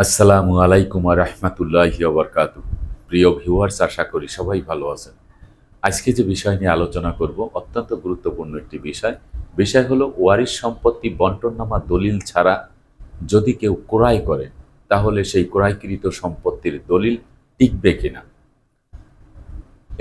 আসসালামু আলাইকুম ওয়া রাহমাতুল্লাহি ওয়া বারাকাতুহু। প্রিয় ভিউয়ার্স, আশা করি সবাই ভালো আছেন। আজকে যে বিষয় নিয়ে আলোচনা করব অত্যন্ত গুরুত্বপূর্ণ একটি বিষয়। বিষয় হলো ওয়ারিশ সম্পত্তি বন্টননামা দলিল ছাড়া যদি কেউ ক্রয় করে তাহলে সেই ক্রয়কৃত সম্পত্তির দলিল টিকবে কিনা।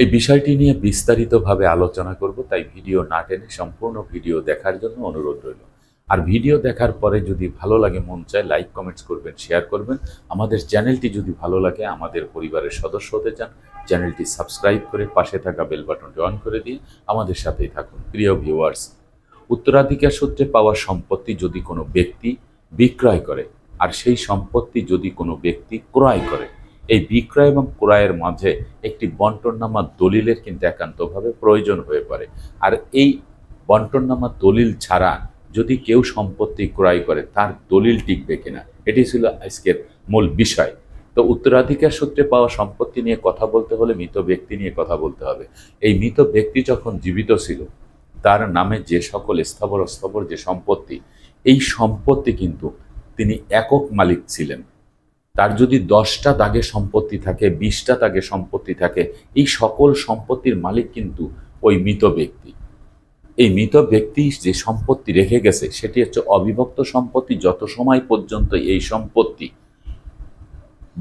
এই বিষয়টি নিয়ে বিস্তারিতভাবে আলোচনা করব, তাই ভিডিও না টেনে সম্পূর্ণ ভিডিও দেখার জন্য অনুরোধ রইল। আর ভিডিও দেখার পরে যদি ভালো লাগে, মন চায়, লাইক কমেন্টস করবেন, শেয়ার করবেন। আমাদের চ্যানেলটি যদি ভালো লাগে, আমাদের পরিবারের সদস্য হতে চান, চ্যানেলটি সাবস্ক্রাইব করে পাশে থাকা বেল বাটনটি অন করে দিয়ে আমাদের সাথেই থাকুন। প্রিয় ভিউয়ার্স, উত্তরাধিকার সূত্রে পাওয়া সম্পত্তি যদি কোনো ব্যক্তি বিক্রয় করে আর সেই সম্পত্তি যদি কোনো ব্যক্তি ক্রয় করে, এই বিক্রয় এবং ক্রয়ের মাঝে একটি বন্টননামা দলিলের কিন্তু একান্তভাবে প্রয়োজন হয়ে পড়ে। আর এই বন্টননামা দলিল ছাড়া যদি কেউ সম্পত্তি ক্রয় করে তার দলিল টিকবে কিনা, এটি ছিল আজকের মূল বিষয়। তো উত্তরাধিকার সূত্রে পাওয়া সম্পত্তি নিয়ে কথা বলতে হলে মৃত ব্যক্তি নিয়ে কথা বলতে হবে। এই মৃত ব্যক্তি যখন জীবিত ছিল তার নামে যে সকল স্থাবর অস্থাবর যে সম্পত্তি, এই সম্পত্তি কিন্তু তিনি একক মালিক ছিলেন। তার যদি 10টা দাগে সম্পত্তি থাকে, 20টা দাগে সম্পত্তি থাকে, এই সকল সম্পত্তির মালিক কিন্তু ওই মৃত ব্যক্তি। এই মৃত ব্যক্তি যে সম্পত্তি রেখে গেছে সেটি হচ্ছে অবিভক্ত সম্পত্তি, যত সময় পর্যন্ত এই সম্পত্তি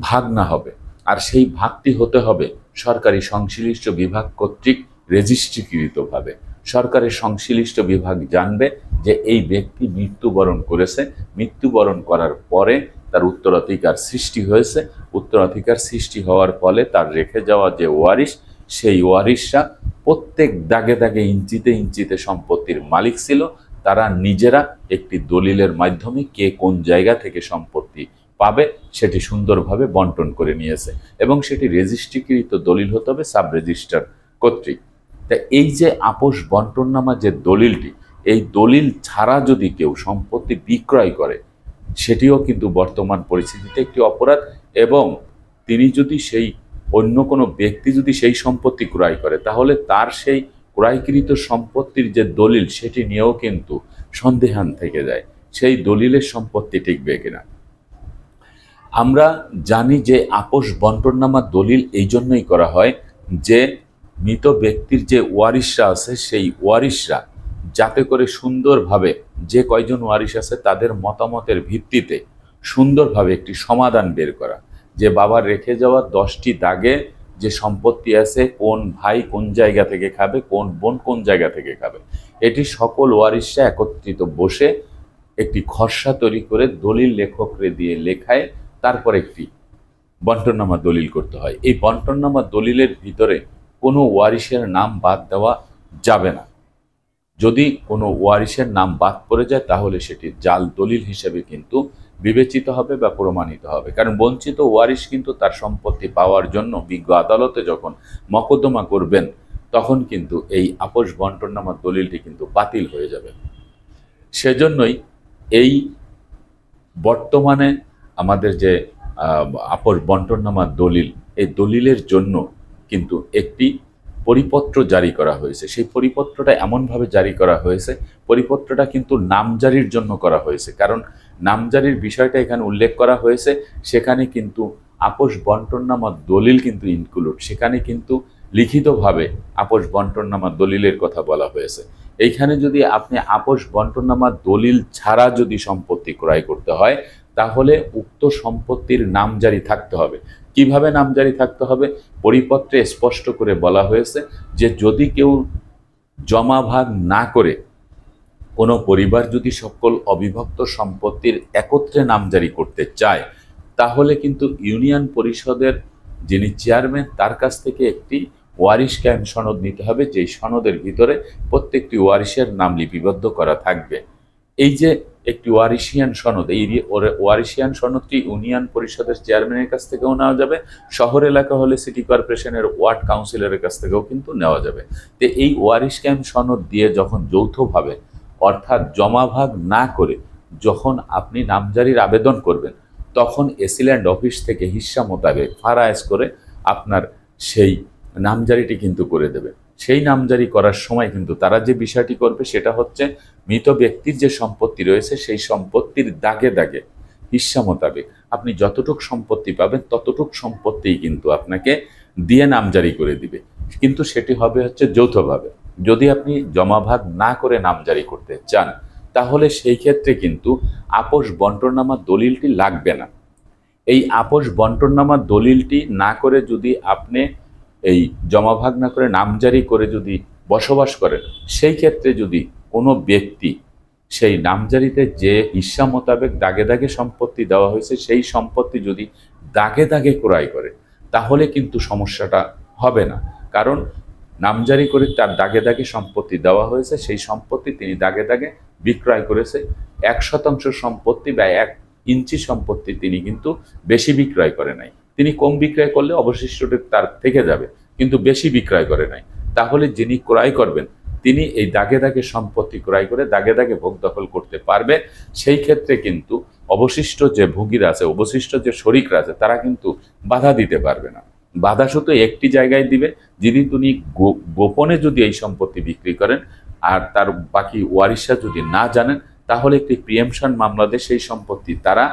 ভাগ না হবে। আর সেই ভাগটি হতে হবে সরকারি সংশ্লিষ্ট বিভাগ কর্তৃক রেজিস্ট্রিকৃতভাবে। সরকারের সংশ্লিষ্ট বিভাগ জানবে যে এই ব্যক্তি মৃত্যুবরণ করেছে, মৃত্যুবরণ করার পরে তার উত্তরাধিকার সৃষ্টি হয়েছে, উত্তরাধিকার সৃষ্টি হওয়ার ফলে তার রেখে যাওয়া যে ওয়ারিশ, সেই ওয়ারিশরা প্রত্যেক দাগে দাগে ইঞ্চিতে ইঞ্চিতে সম্পত্তির মালিক ছিল। তারা নিজেরা একটি দলিলের মাধ্যমে কে কোন জায়গা থেকে সম্পত্তি পাবে সেটি সুন্দরভাবে বন্টন করে নিয়েছে এবং সেটি রেজিস্ট্রিকৃত দলিল হতে হবে সাব রেজিস্ট্রার কর্তৃক। তা এই যে আপোষ বন্টননামা যে দলিলটি, এই দলিল ছাড়া যদি কেউ সম্পত্তি বিক্রয় করে সেটিও কিন্তু বর্তমান পরিস্থিতিতে একটি অপরাধ। এবং তিনি যদি সেই অন্য কোনো ব্যক্তি যদি সেই সম্পত্তি ক্রয় করে তাহলে তার সেই ক্রয়কৃত সম্পত্তির যে দলিল সেটি নিয়েও কিন্তু সন্দেহান থেকে যায়, সেই দলিলের সম্পত্তি টিকবে কিনা। আমরা জানি যে আপোষ বন্টননামা দলিল এই জন্যই করা হয় যে মৃত ব্যক্তির যে ওয়ারিশরা আছে সেই ওয়ারিশরা যাতে করে সুন্দরভাবে, যে কয়জন ওয়ারিশ আছে তাদের মতামতের ভিত্তিতে সুন্দরভাবে একটি সমাধান বের করা, যে বাবার রেখে যাওয়া 10টি দাগে যে সম্পত্তি আছে, কোন ভাই কোন জায়গা থেকে খাবে, কোন বোন কোন জায়গা থেকে খাবে, এটি সকল ওয়ারিশরা একত্রিত বসে একটি খসড়া তৈরি করে দলিল লেখকরে দিয়ে লেখায় তারপর একটি বন্টননামা দলিল করতে হয়। এই বন্টননামা দলিলের ভিতরে কোনো ওয়ারিশের নাম বাদ দেওয়া যাবে না। যদি কোনো ওয়ারিশের নাম বাদ পড়ে যায় তাহলে সেটি জাল দলিল হিসেবে কিন্তু বিবেচিত হবে বা প্রমাণিত হবে। কারণ বঞ্চিত ওয়ারিশ কিন্তু তার সম্পত্তি পাওয়ার জন্য বিজ্ঞ আদালতে যখন মকদ্দমা করবেন তখন কিন্তু এই আপোষ বন্টননামা দলিলটি কিন্তু বাতিল হয়ে যাবে। সেজন্যই এই বর্তমানে আমাদের যে আপোষ বন্টননামা দলিল, এই দলিলের জন্য কিন্তু একটি পরিপত্র জারি করা হয়েছে। সেই পরিপত্রটা এমনভাবে জারি করা হয়েছে, পরিপত্রটা কিন্তু নামজারির জন্য করা হয়েছে। কারণ নামজারির বিষয়টা এখানে উল্লেখ করা হয়েছে, সেখানে কিন্তু আপোষ বন্টননামা দলিল কিন্তু ইনক্লুড, সেখানে কিন্তু লিখিতভাবে আপোষ বন্টননামা দলিলের কথা বলা হয়েছে। এইখানে যদি আপনি আপোষ বন্টননামা দলিল ছাড়া যদি সম্পত্তি ক্রয় করতে হয় তাহলে উক্ত সম্পত্তির নামজারি থাকতে হবে। কিভাবে নামজারি থাকতে হবে? পরিপত্রে স্পষ্ট করে বলা হয়েছে যে যদি কেউ জমাভাগ না করে কোনো পরিবার যদি সকল অবিভক্ত সম্পত্তির একত্রে নামজারি করতে চায় তাহলে কিন্তু ইউনিয়ন পরিষদের যিনি চেয়ারম্যান তার কাছ থেকে একটি ওয়ারিশ কায়েম সনদ নিতে হবে, যেই সনদের ভিতরে প্রত্যেকটি ওয়ারিশের নাম লিপিবদ্ধ করা থাকবে। এই যে একটি ওয়ারিশিয়ান সনদ, এই ওয়ারিশিয়ান সনদটি ইউনিয়ন পরিষদের চেয়ারম্যানের কাছ থেকেও নেওয়া যাবে, শহর এলাকা হলে সিটি কর্পোরেশনের ওয়ার্ড কাউন্সিলরের কাছ থেকেও কিন্তু নেওয়া যাবে। তো এই ওয়ারিশ কায়েম সনদ দিয়ে যখন যৌথভাবে অর্থাৎ জমাভাগ না করে যখন আপনি নামজারির আবেদন করবেন তখন এসিল্যান্ড অফিস থেকে হিস্সা মোতাবেক ফারায়েজ করে আপনার সেই নামজারিটি কিন্তু করে দেবে। সেই নামজারি করার সময় কিন্তু তারা যে বিষয়টি করবে সেটা হচ্ছে মৃত ব্যক্তির যে সম্পত্তি রয়েছে সেই সম্পত্তির দাগে দাগে হিস্সা মোতাবেক আপনি যতটুক সম্পত্তি পাবেন ততটুক সম্পত্তিই কিন্তু আপনাকে দিয়ে নামজারি করে দিবে, কিন্তু সেটি হবে হচ্ছে যৌথভাবে। যদি আপনি জমাভাগ না করে নামজারি করতে চান তাহলে সেই ক্ষেত্রে কিন্তু আপোষ বন্টননামার দলিলটি লাগবে না। এই আপোষ বন্টননামার দলিলটি না করে যদি আপনি এই জমাভাগ না করে নামজারি করে যদি বসবাস করেন, সেই ক্ষেত্রে যদি কোনো ব্যক্তি সেই নামজারিতে যে হিস্সা মোতাবেক দাগে দাগে সম্পত্তি দেওয়া হয়েছে সেই সম্পত্তি যদি দাগে দাগে ক্রয় করে তাহলে কিন্তু সমস্যাটা হবে না। কারণ নামজারি করে তার দাগে দাগে সম্পত্তি দেওয়া হয়েছে, সেই সম্পত্তি তিনি দাগে দাগে বিক্রয় করেছে। 1% সম্পত্তি বা 1 ইঞ্চি সম্পত্তি তিনি কিন্তু বেশি বিক্রয় করে নাই। তিনি কম বিক্রয় করলে অবশিষ্টটি তার থেকে যাবে, কিন্তু বেশি বিক্রয় করে নাই। তাহলে যিনি ক্রয় করবেন তিনি এই দাগে দাগে সম্পত্তি ক্রয় করে দাগে দাগে ভোগ দখল করতে পারবে। সেই ক্ষেত্রে কিন্তু অবশিষ্ট যে ভোগীরা আছে, অবশিষ্ট যে শরিকরা আছে, তারা কিন্তু বাধা দিতে পারবে না। বাধা শুধু একটি জায়গায় দিবে, যদি তিনি গোপনে যদি এই সম্পত্তি বিক্রি করেন আর তার বাকি ওয়ারিশরা যদি না জানেন তাহলে একটি প্রিএমশন মামলাতে সেই সম্পত্তি তারা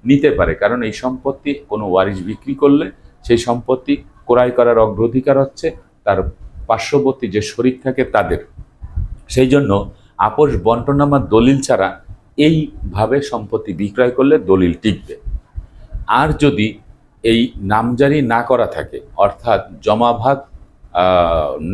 নিতে পারে। কারণ এই সম্পত্তি কোনো ওয়ারিশ বিক্রি করলে সেই সম্পত্তি ক্রয় করার অগ্রাধিকার হচ্ছে তার পার্শ্ববর্তী যে শরিক থাকে তাদের। সেই জন্য আপোষ বন্টননামার দলিল ছাড়া এইভাবে সম্পত্তি বিক্রয় করলে দলিল টিকবে। আর যদি এই নামজারি না করা থাকে, অর্থাৎ জমাভাগ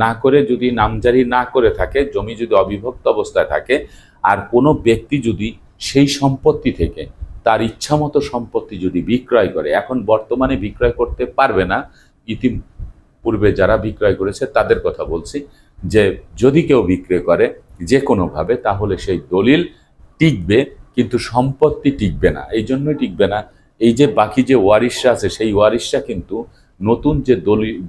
না করে যদি নামজারি না করে থাকে, জমি যদি অবিভক্ত অবস্থায় থাকে আর কোনো ব্যক্তি যদি সেই সম্পত্তি থেকে তার ইচ্ছামতো সম্পত্তি যদি বিক্রয় করে, এখন বর্তমানে বিক্রয় করতে পারবে না, ইতিপূর্বে যারা বিক্রয় করেছে তাদের কথা বলছি, যে যদি কেউ বিক্রয় করে যে কোনোভাবে তাহলে সেই দলিল টিকবে কিন্তু সম্পত্তি টিকবে না। এই জন্যই টিকবে না, এই যে বাকি যে ওয়ারিশরা আছে সেই ওয়ারিশরা কিন্তু নতুন যে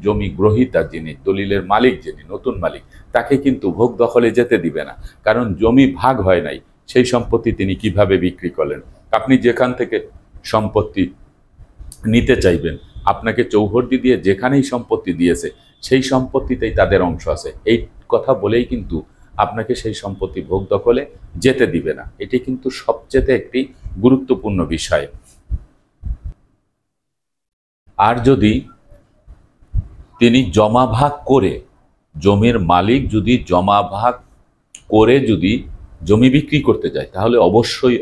জমি গ্রহীতা যিনি, দলিলের মালিক যিনি, নতুন মালিক, তাকে কিন্তু ভোগ দখলে যেতে দিবে না। কারণ জমি ভাগ হয় নাই, সেই সম্পত্তি তিনি কিভাবে বিক্রি করলেন? আপনি যেখান থেকে সম্পত্তি নিতে চাইবেন, আপনাকে চৌহদ্দি দিয়ে যেখানেই সম্পত্তি দিয়েছে সেই সম্পত্তিতেই তাদের অংশ আছে, এই কথা বলেই কিন্তু আপনাকে সেই সম্পত্তি ভোগ দখলে যেতে দিবে না। এটি কিন্তু সবচেয়ে একটি গুরুত্বপূর্ণ বিষয়। আর যদি তিনি জমাভাগ করে, জমির মালিক যদি জমাভাগ করে যদি জমি বিক্রি করতে যায় তাহলে অবশ্যই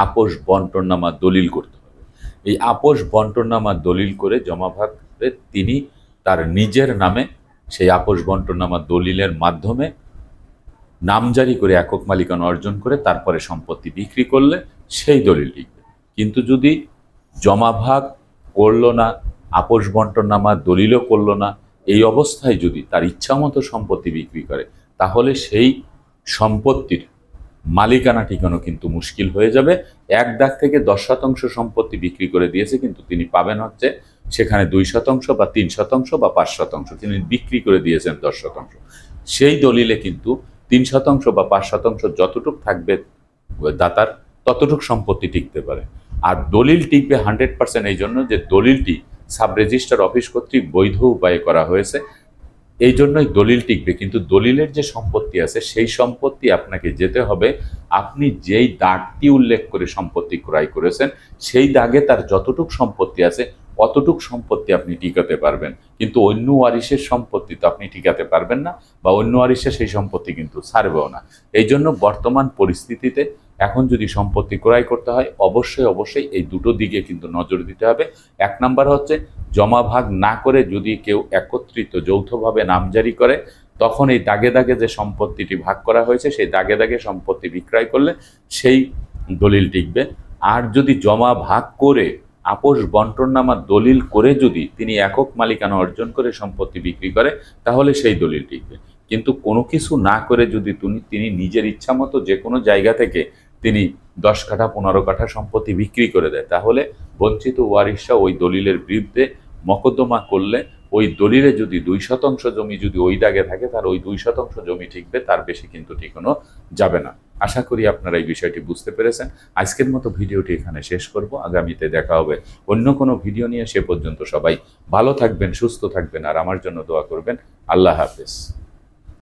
আপোষ বন্টননামার দলিল করতে হবে। এই আপোষ বন্টননামার দলিল করে জমাভাগে তিনি তার নিজের নামে সেই আপোষ বন্টননামার দলিলের মাধ্যমে নামজারি করে একক মালিকানা অর্জন করে তারপরে সম্পত্তি বিক্রি করলে সেই দলিল টিকবে। কিন্তু যদি জমাভাগ করলো না, আপোষ বন্টননামার দলিলও করলো না, এই অবস্থায় যদি তার ইচ্ছামতো সম্পত্তি বিক্রি করে তাহলে সেই সম্পত্তির মালিকানা ঠিকানো কিন্তু মুশকিল হয়ে যাবে। 1 দাগ থেকে 10% সম্পত্তি বিক্রি করে দিয়েছে, কিন্তু তিনি পাবেন হচ্ছে সেখানে 2% বা 3% বা 5%, তিনি বিক্রি করে দিয়েছেন 10%। সেই দলিলে কিন্তু 3% বা 5% যতটুকু থাকবে দাতার ততটুকু সম্পত্তি টিকতে পারে। আর দলিল টিকবে 100% এই জন্য যে দলিলটি সাব রেজিস্ট্রার অফিস কর্তৃক বৈধ উপায়ে করা হয়েছে, এই জন্যই দলিল টিকবে। কিন্তু দলিলের যে সম্পত্তি আছে সেই সম্পত্তি আপনাকে যেতে হবে আপনি যেই দাগটি উল্লেখ করে সম্পত্তি ক্রয় করেছেন সেই দাগে তার যতটুক সম্পত্তি আছে অতটুক সম্পত্তি আপনি টিকাতে পারবেন, কিন্তু অন্য ওয়ারিশের সম্পত্তি তো আপনি টিকাতে পারবেন না, বা অন্য ওয়ারিশের সেই সম্পত্তি কিন্তু ছাড়বেও না। এই জন্য বর্তমান পরিস্থিতিতে এখন যদি সম্পত্তি ক্রয় করতে হয় অবশ্যই এই দুটো দিকে কিন্তু নজর দিতে হবে। 1 নাম্বার হচ্ছে জমাভাগ না করে যদি কেউ একত্রিত যৌথভাবে নামজারি করে তখন এই দাগে দাগে যে সম্পত্তিটি ভাগ করা হয়েছে সেই দাগে দাগে সম্পত্তি বিক্রয় করলে সেই দলিল টিকবে। আর যদি জমা ভাগ করে আপোষ বন্টননামার দলিল করে যদি তিনি একক মালিকানা অর্জন করে সম্পত্তি বিক্রি করে তাহলে সেই দলিল টিকবে। কিন্তু কোনো কিছু না করে যদি তিনি নিজের ইচ্ছা মতো যে কোনো জায়গা থেকে তিনি 10 কাঠা 15 কাঠা সম্পত্তি বিক্রি করে দেয় তাহলে বঞ্চিত ওয়ারিশরা ওই দলিলের বিরুদ্ধে মকদ্দমা করলে ওই দলিলে যদি 2% জমি যদি ওই দাগে থাকে তার ওই 2% জমি টিকবে, তার বেশি কিন্তু টিকানো যাবে না। আশা করি আপনারা এই বিষয়টি বুঝতে পেরেছেন। আজকের মতো ভিডিওটি এখানে শেষ করব, আগামীতে দেখা হবে অন্য কোনো ভিডিও নিয়ে। সে পর্যন্ত সবাই ভালো থাকবেন, সুস্থ থাকবেন আর আমার জন্য দোয়া করবেন। আল্লাহ হাফেজ।